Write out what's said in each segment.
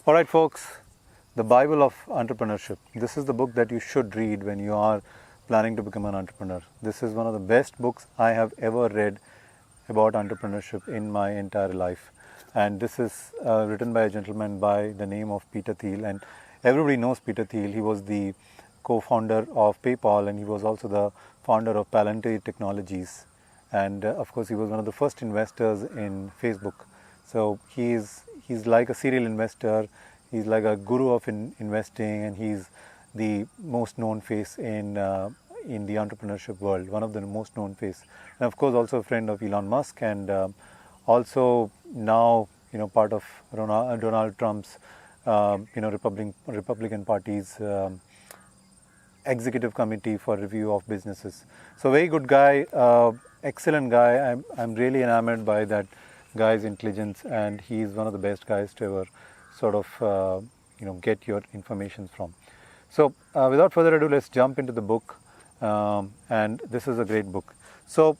All right, folks, the Bible of Entrepreneurship. This is the book that you should read when you are planning to become an entrepreneur. This is one of the best books I have ever read about entrepreneurship in my entire life. And this is written by a gentleman by the name of Peter Theil. And everybody knows Peter Thiel. He was the co-founder of PayPal, and he was also the founder of Palantir Technologies. And of course, he was one of the first investors in Facebook. So he's like a serial investor. He's like a guru of investing, and he's the most known face in the entrepreneurship world, one of the most known face. And of course, also a friend of Elon Musk, and also now part of Donald Trump's Republican Party's executive committee for review of businesses. So very good guy, excellent guy. I'm really enamored by that guy's intelligence, and he's one of the best guys to ever sort of get your information from. So without further ado, let's jump into the book, and this is a great book. So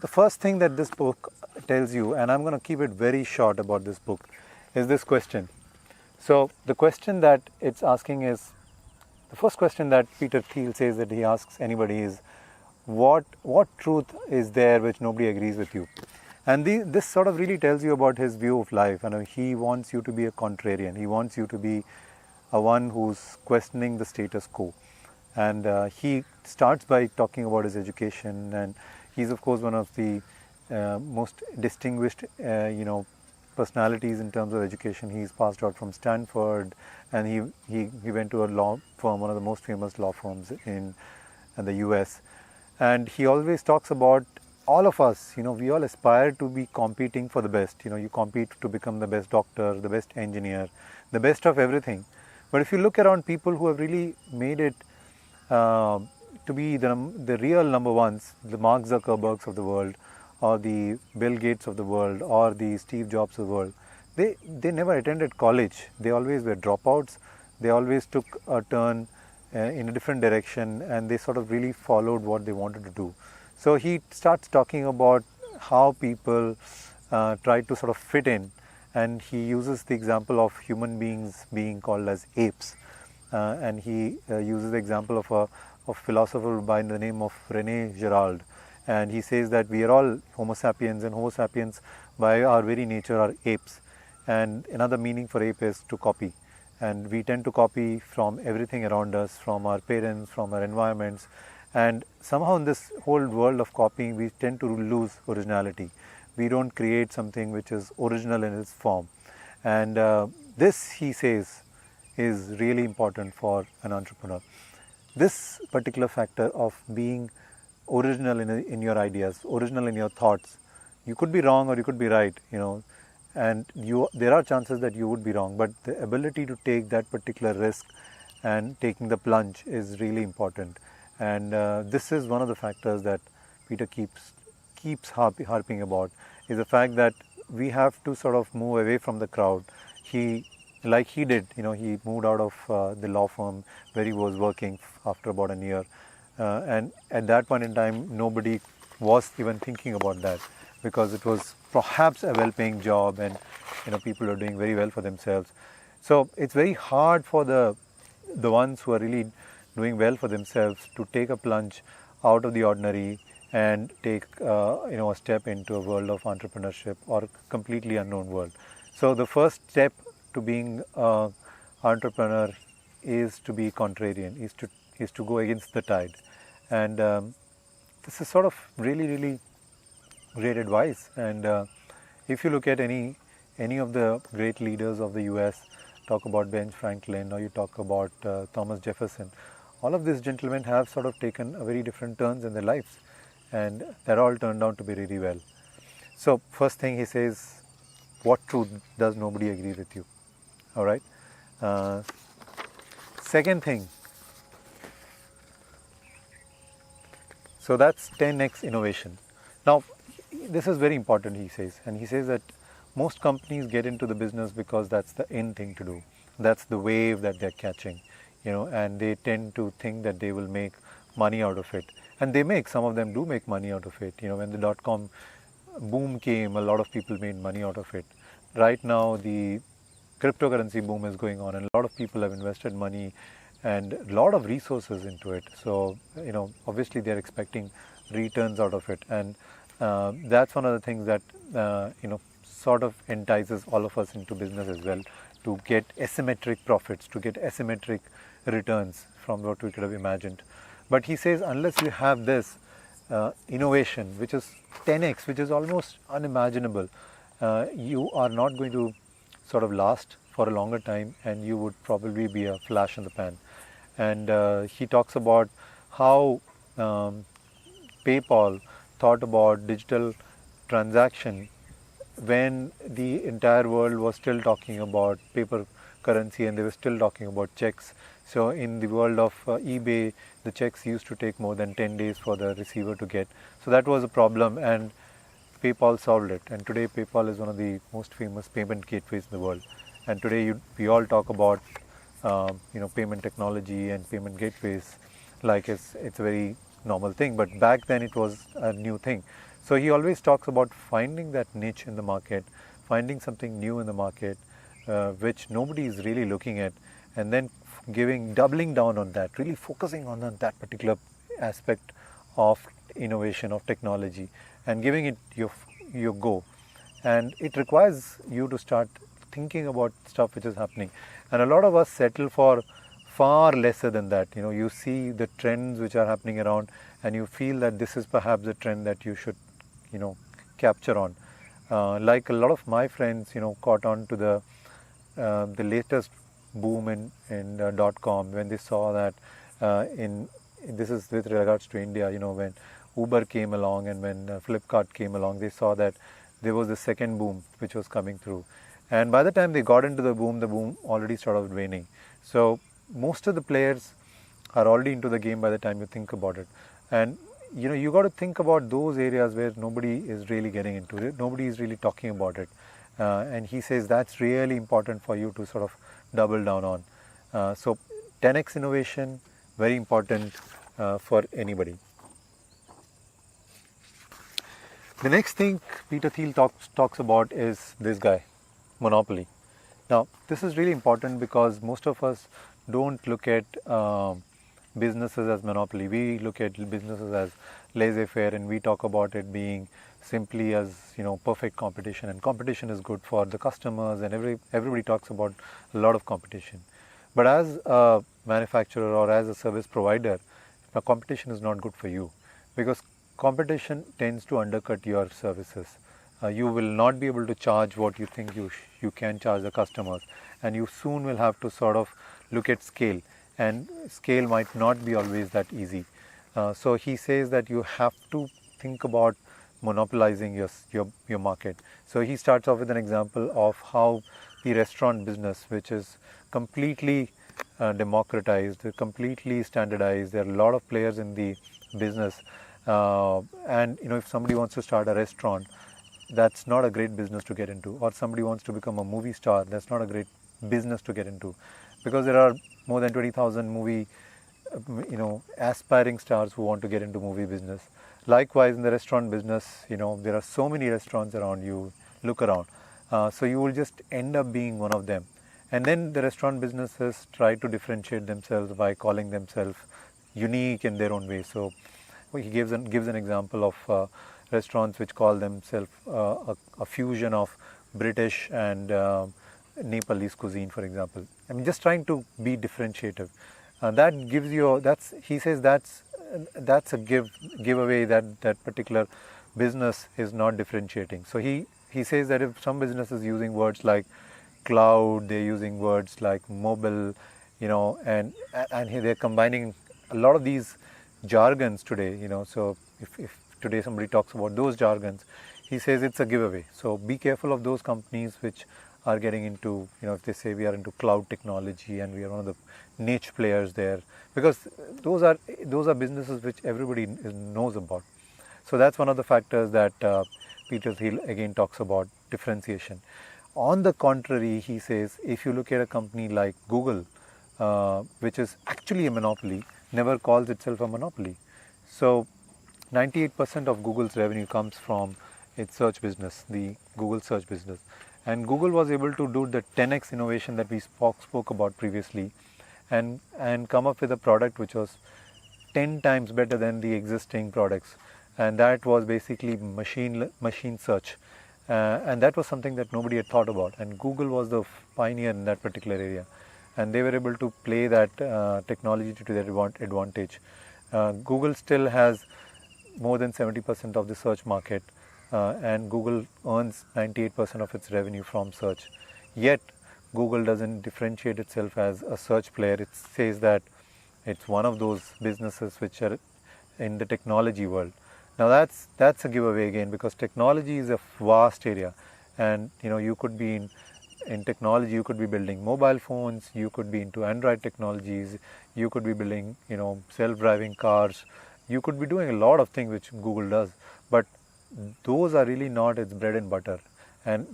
the first thing that this book tells you, and I'm going to keep it very short about this book, is this question. So the question that it's asking is, the first question that Peter Thiel says that he asks anybody is, what truth is there which nobody agrees with you? And this sort of really tells you about his view of life. He wants you to be a contrarian. He wants you to be a one who's questioning the status quo. And he starts by talking about his education, and he's of course one of the most distinguished personalities in terms of education. He's passed out from Stanford, and he went to a law firm, one of the most famous law firms in the US. And he always talks about all of us, we all aspire to be competing for the best. You compete to become the best doctor, the best engineer, the best of everything. But if you look around, people who have really made it to be the real number ones, the Mark Zuckerbergs of the world, or the Bill Gates of the world, or the Steve Jobs of the world, they never attended college. They always were dropouts. They always took a turn in a different direction, and they sort of really followed what they wanted to do. So he starts talking about how people try to sort of fit in, and he uses the example of human beings being called as apes, and he uses the example of a philosopher by the name of René Girard, and he says that we are all Homo sapiens, and Homo sapiens by our very nature are apes. And another meaning for ape is to copy, and we tend to copy from everything around us, from our parents, from our environments. And somehow in this whole world of copying, we tend to lose originality. We don't create something which is original in its form. And this, he says, is really important for an entrepreneur. This particular factor of being original in your ideas, original in your thoughts. You could be wrong or you could be right, and there are chances that you would be wrong, but the ability to take that particular risk and taking the plunge is really important. And this is one of the factors that Peter keeps harping about, is the fact that we have to sort of move away from the crowd. He did, he moved out of the law firm where he was working after about a year. And at that point in time, nobody was even thinking about that, because it was perhaps a well-paying job, and people are doing very well for themselves. So it's very hard for the ones who are really doing well for themselves to take a plunge out of the ordinary and take a step into a world of entrepreneurship or a completely unknown world. So the first step to being an entrepreneur is to be contrarian, is to go against the tide. And this is sort of really great advice. And if you look at any of the great leaders of the US, talk about Ben Franklin, or you talk about Thomas Jefferson, all of these gentlemen have sort of taken a very different turns in their lives, and that all turned out to be really well. So first thing he says, what truth does nobody agree with you? All right. Second thing, so that's 10x innovation. Now, this is very important, he says, and he says that most companies get into the business because that's the in thing to do. That's the wave that they're catching. And they tend to think that they will make money out of it. And some of them do make money out of it. When the dot-com boom came, a lot of people made money out of it. Right now, the cryptocurrency boom is going on, and a lot of people have invested money and a lot of resources into it. So, obviously they're expecting returns out of it, and that's one of the things that sort of entices all of us into business as well, to get asymmetric profits, to get asymmetric returns from what we could have imagined. But he says unless you have this innovation, which is 10x, which is almost unimaginable, you are not going to sort of last for a longer time, and you would probably be a flash in the pan. And he talks about how PayPal thought about digital transaction when the entire world was still talking about paper currency and they were still talking about checks. So in the world of eBay, the checks used to take more than 10 days for the receiver to get. So that was a problem, and PayPal solved it. And today PayPal is one of the most famous payment gateways in the world. And today we all talk about payment technology and payment gateways like it's a very normal thing. But back then it was a new thing. So he always talks about finding that niche in the market, finding something new in the market, which nobody is really looking at, and then doubling down on that, really focusing on that particular aspect of innovation, of technology, and giving it your go. And it requires you to start thinking about stuff which is happening. And a lot of us settle for far lesser than that. You see the trends which are happening around, and you feel that this is perhaps the trend that you should capture on. Like a lot of my friends caught on to the latest boom in .com, when they saw that this is with regards to India, when Uber came along and when Flipkart came along, they saw that there was the second boom which was coming through. And by the time they got into the boom already started waning. So most of the players are already into the game by the time you think about it. And you got to think about those areas where nobody is really getting into it, nobody is really talking about it. And he says that's really important for you to sort of double down on. So 10x innovation, very important for anybody. The next thing Peter Theil talks about is this guy, monopoly. Now, this is really important because most of us don't look at businesses as monopoly. We look at businesses as laissez-faire, and we talk about it being simply as perfect competition. And competition is good for the customers, and everybody talks about a lot of competition. But as a manufacturer or as a service provider, competition is not good for you, because competition tends to undercut your services. You will not be able to charge what you think you can charge the customers, and you soon will have to sort of look at scale, and scale might not be always that easy. So he says that you have to think about monopolizing your market. So he starts off with an example of how the restaurant business, which is completely democratized, completely standardized, there are a lot of players in the business, and if somebody wants to start a restaurant, that's not a great business to get into. Or somebody wants to become a movie star, that's not a great business to get into, because there are more than 20,000 movie aspiring stars who want to get into movie business. Likewise, in the restaurant business, there are so many restaurants around you. Look around. So you will just end up being one of them. And then the restaurant businesses try to differentiate themselves by calling themselves unique in their own way. So he gives an example of restaurants which call themselves a fusion of British and Nepalese cuisine, for example. I mean, just trying to be differentiative. That gives you. He says that's a giveaway that particular business is not differentiating. So he says that if some business is using words like cloud, they're using words like mobile, and they're combining a lot of these jargons today. So if today somebody talks about those jargons, he says it's a giveaway. So be careful of those companies which are getting into, if they say we are into cloud technology and we are one of the niche players there, because those are businesses which everybody knows about. So that's one of the factors that Peter Thiel again talks about, differentiation. On the contrary, he says if you look at a company like Google, which is actually a monopoly, never calls itself a monopoly. So 98% of Google's revenue comes from its search business, the Google search business. And Google was able to do the 10x innovation that we spoke about previously, and come up with a product which was 10 times better than the existing products, and that was basically machine search, and that was something that nobody had thought about, and Google was the pioneer in that particular area, and they were able to play that technology to their advantage. Google still has more than 70% of the search market, and Google earns 98% of its revenue from search. Yet Google doesn't differentiate itself as a search player. It says that it's one of those businesses which are in the technology world. Now that's a giveaway again, because technology is a vast area, and you could be in technology, you could be building mobile phones, you could be into Android technologies, you could be building self-driving cars, you could be doing a lot of things which Google does, but those are really not its bread and butter. And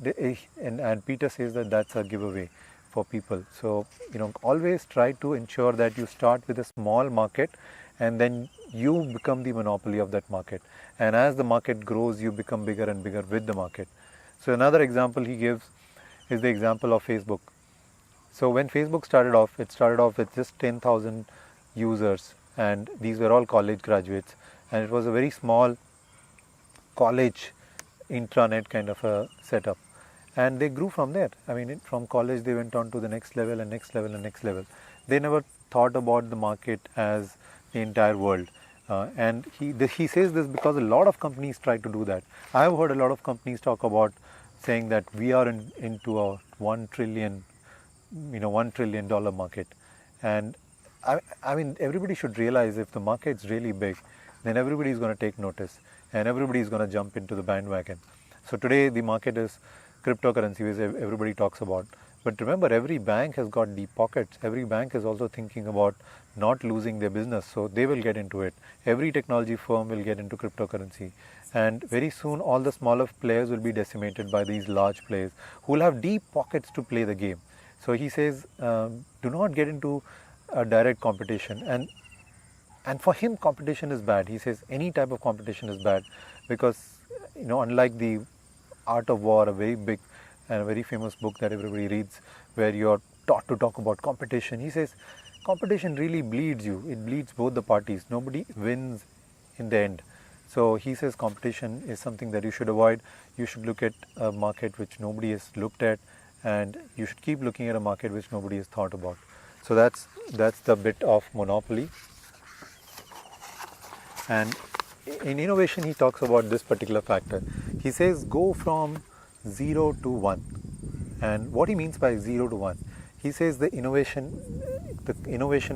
Peter says that that's a giveaway for people. So always try to ensure that you start with a small market, and then you become the monopoly of that market. And as the market grows, you become bigger and bigger with the market. So another example he gives is the example of Facebook. So when Facebook started off, it started off with just 10,000 users, and these were all college graduates, and it was a very small college intranet kind of a setup, and they grew from there. I mean, from college they went on to the next level and next level and next level. They never thought about the market as the entire world, and he says this because a lot of companies try to do that. I have heard a lot of companies talk about saying that we are into a $1 trillion market, and I mean, everybody should realize if the market's really big, then everybody is going to take notice, and everybody is going to jump into the bandwagon. So today the market is cryptocurrency, which everybody talks about. But remember, every bank has got deep pockets. Every bank is also thinking about not losing their business, so they will get into it. Every technology firm will get into cryptocurrency, and very soon all the smaller players will be decimated by these large players who will have deep pockets to play the game. So he says, do not get into a direct competition, and for him competition is bad. He says any type of competition is bad, because unlike the Art of War, a very big and a very famous book that everybody reads, where you're taught to talk about competition, he says competition really bleeds you. It bleeds both the parties. Nobody wins in the end. So he says competition is something that you should avoid. You should look at a market which nobody has looked at, and you should keep looking at a market which nobody has thought about. So that's the bit of monopoly. And in innovation, he talks about this particular factor. He says go from 0 to 1. And what he means by 0 to 1, he says the innovation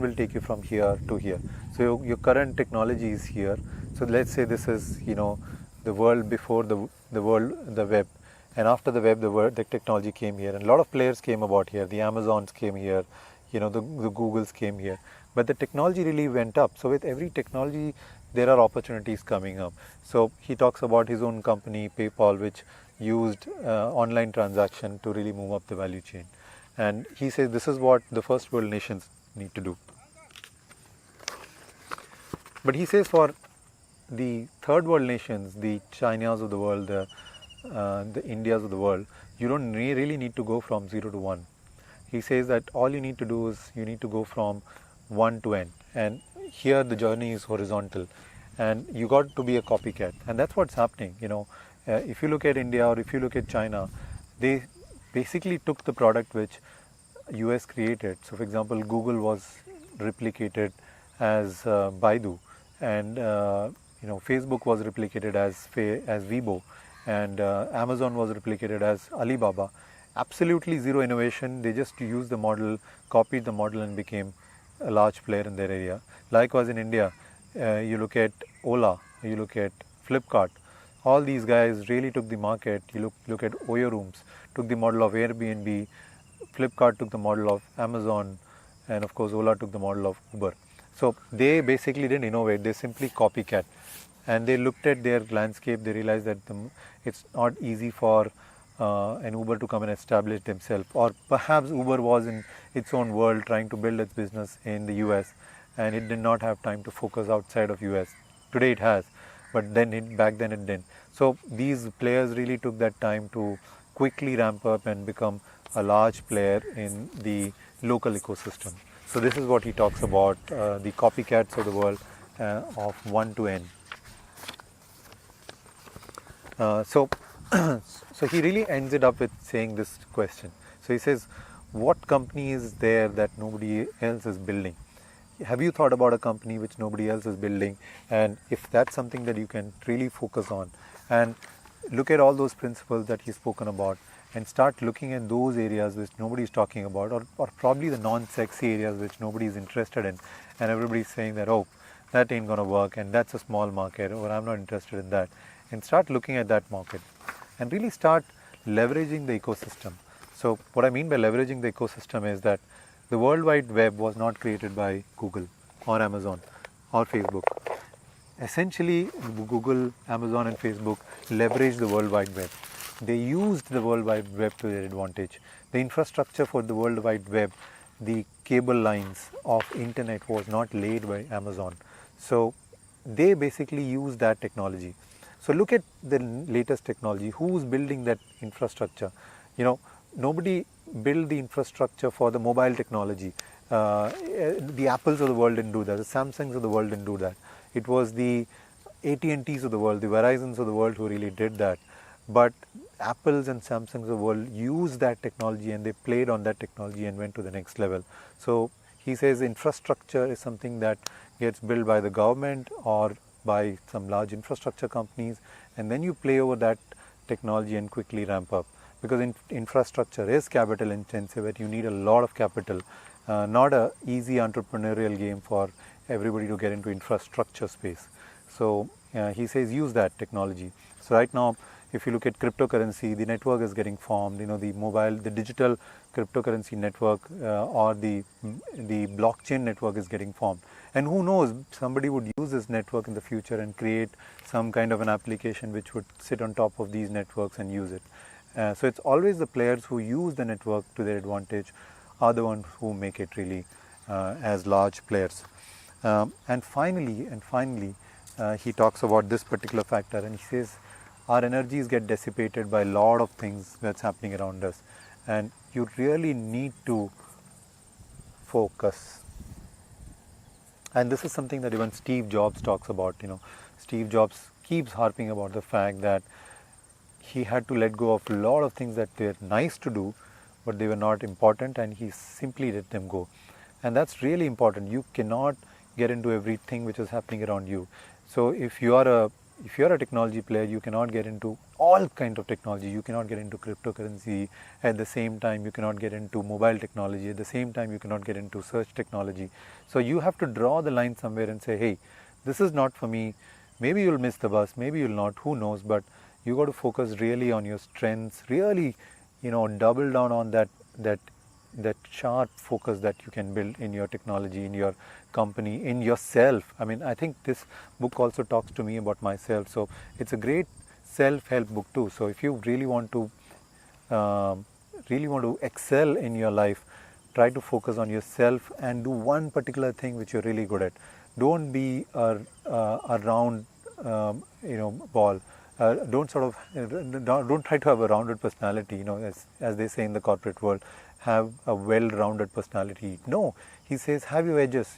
will take you from here to here. So your current technology is here. So let's say this is the world before the web, and after the web the technology came here, and a lot of players came about here. The Amazons came here, the Googles came here, but the technology really went up. So with every technology there are opportunities coming up. So he talks about his own company, PayPal, which used online transaction to really move up the value chain. And he says this is what the first world nations need to do. But he says for the third world nations, the Chinas of the world, the Indias of the world, you don't really need to go from 0 to 1. He says that all you need to do is you need to go from 1 to n. And here the journey is horizontal, and you got to be a copycat, and that's what's happening. If you look at India or if you look at China, they basically took the product which US created. So for example, Google was replicated as Baidu, and Facebook was replicated as Weibo, and Amazon was replicated as Alibaba. Absolutely zero innovation. They just used the model, copied the model, and became a large player in their area. Likewise in India, you look at Ola, you look at Flipkart. All these guys really took the market. You look at Oyo Rooms, took the model of Airbnb. Flipkart took the model of Amazon, and of course Ola took the model of Uber. So they basically didn't innovate, they simply copycat. And they looked at their landscape, they realized that it's not easy for an Uber to come and establish themselves. Or perhaps Uber was in its own world trying to build its business in the US, and it did not have time to focus outside of US. Today it has, but back then it didn't. So these players really took that time to quickly ramp up and become a large player in the local ecosystem. So this is what he talks about, the copycats of the world of 1 to n. So he really ends it up with saying this question. So he says, what company is there that nobody else is building? Have you thought about a company which nobody else is building? And if that's something that you can really focus on and look at all those principles that he's spoken about and start looking at those areas which nobody is talking about, or probably the non-sexy areas which nobody is interested in, and everybody's saying that, oh, that ain't going to work and that's a small market, or I'm not interested in that, and start looking at that market and really start leveraging the ecosystem. So what I mean by leveraging the ecosystem is that the World Wide Web was not created by Google or Amazon or Facebook. Essentially, Google, Amazon and Facebook leveraged the World Wide Web. They used the World Wide Web to their advantage. The infrastructure for the World Wide Web, the cable lines of internet was not laid by Amazon. So they basically use that technology. So look at the latest technology. Who's building that infrastructure? Nobody built the infrastructure for the mobile technology. The Apples of the world didn't do that. The Samsungs of the world didn't do that. It was the AT&Ts of the world, the Verizons of the world who really did that. But Apples and Samsungs of the world used that technology and they played on that technology and went to the next level. So he says infrastructure is something that gets built by the government or by some large infrastructure companies, and then you play over that technology and quickly ramp up. Because infrastructure is capital intensive, and you need a lot of capital, not a easy entrepreneurial game for everybody to get into infrastructure space. So he says use that technology. So right now, if you look at cryptocurrency, the network is getting formed. The digital cryptocurrency network or the blockchain network is getting formed. And who knows, somebody would use this network in the future and create some kind of an application which would sit on top of these networks and use it. So it's always the players who use the network to their advantage are the ones who make it really as large players. And finally, he talks about this particular factor, and he says our energies get dissipated by a lot of things that's happening around us, and you really need to focus. And this is something that even Steve Jobs talks about. Steve Jobs keeps harping about the fact that he had to let go of a lot of things that were nice to do, but they were not important, and he simply let them go. And that's really important. You cannot get into everything which is happening around you. So if you are a technology player, you cannot get into all kinds of technology. You cannot get into cryptocurrency at the same time. You cannot get into mobile technology at the same time. You cannot get into search technology. So you have to draw the line somewhere and say, hey, this is not for me. Maybe you'll miss the bus, maybe you'll not, who knows, but you got to focus really on your strengths, really, double down on that sharp focus that you can build in your technology, in your company, in yourself. I mean, I think this book also talks to me about myself. So it's a great self-help book too. So if you really want to excel in your life, try to focus on yourself and do one particular thing which you're really good at. Don't be a round, ball. Don't try to have a rounded personality, as they say in the corporate world, have a well-rounded personality. No, he says have your edges,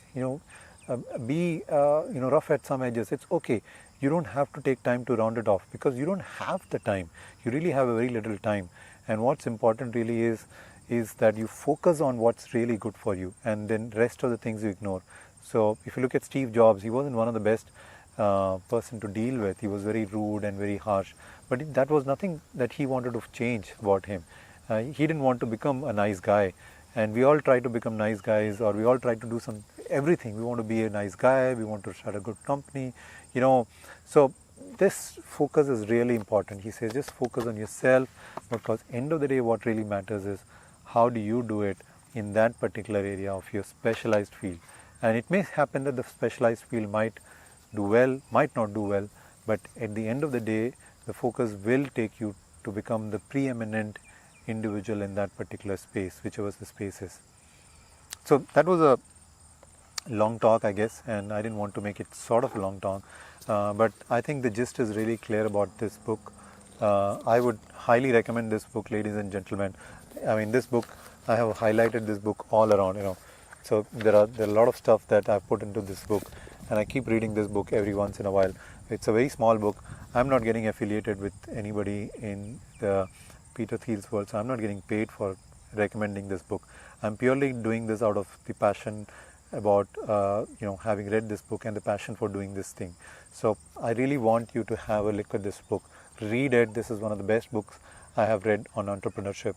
be rough at some edges. It's okay. You don't have to take time to round it off because you don't have the time. You really have a very little time. And what's important really is that you focus on what's really good for you, and then rest of the things you ignore. So if you look at Steve Jobs, he wasn't one of the best person to deal with. He was very rude and very harsh, but that was nothing that he wanted to change about him. He didn't want to become a nice guy, and we all try to become nice guys, or we all try to do everything. We want to be a nice guy, we want to start a good company, so this focus is really important. He says just focus on yourself, because end of the day what really matters is how do you do it in that particular area of your specialized field. And it may happen that the specialized field might do well, might not do well, but at the end of the day, the focus will take you to become the preeminent individual in that particular space, whichever the space is. So that was a long talk, I guess, and I didn't want to make it sort of a long talk, but I think the gist is really clear about this book. I would highly recommend this book, ladies and gentlemen. I mean, this book, I have highlighted this book all around, So there are a lot of stuff that I've put into this book, and I keep reading this book every once in a while. It's a very small book. I'm not getting affiliated with anybody in the Peter Theil's world, so I'm not getting paid for recommending this book. I'm purely doing this out of the passion about having read this book and the passion for doing this thing. So I really want you to have a look at this book, read it. This is one of the best books I have read on entrepreneurship,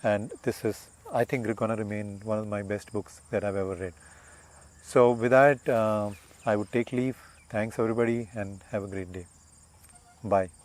and this is, I think, going to remain one of my best books that I've ever read. So with that, I would take leave. Thanks everybody, and have a great day. Bye.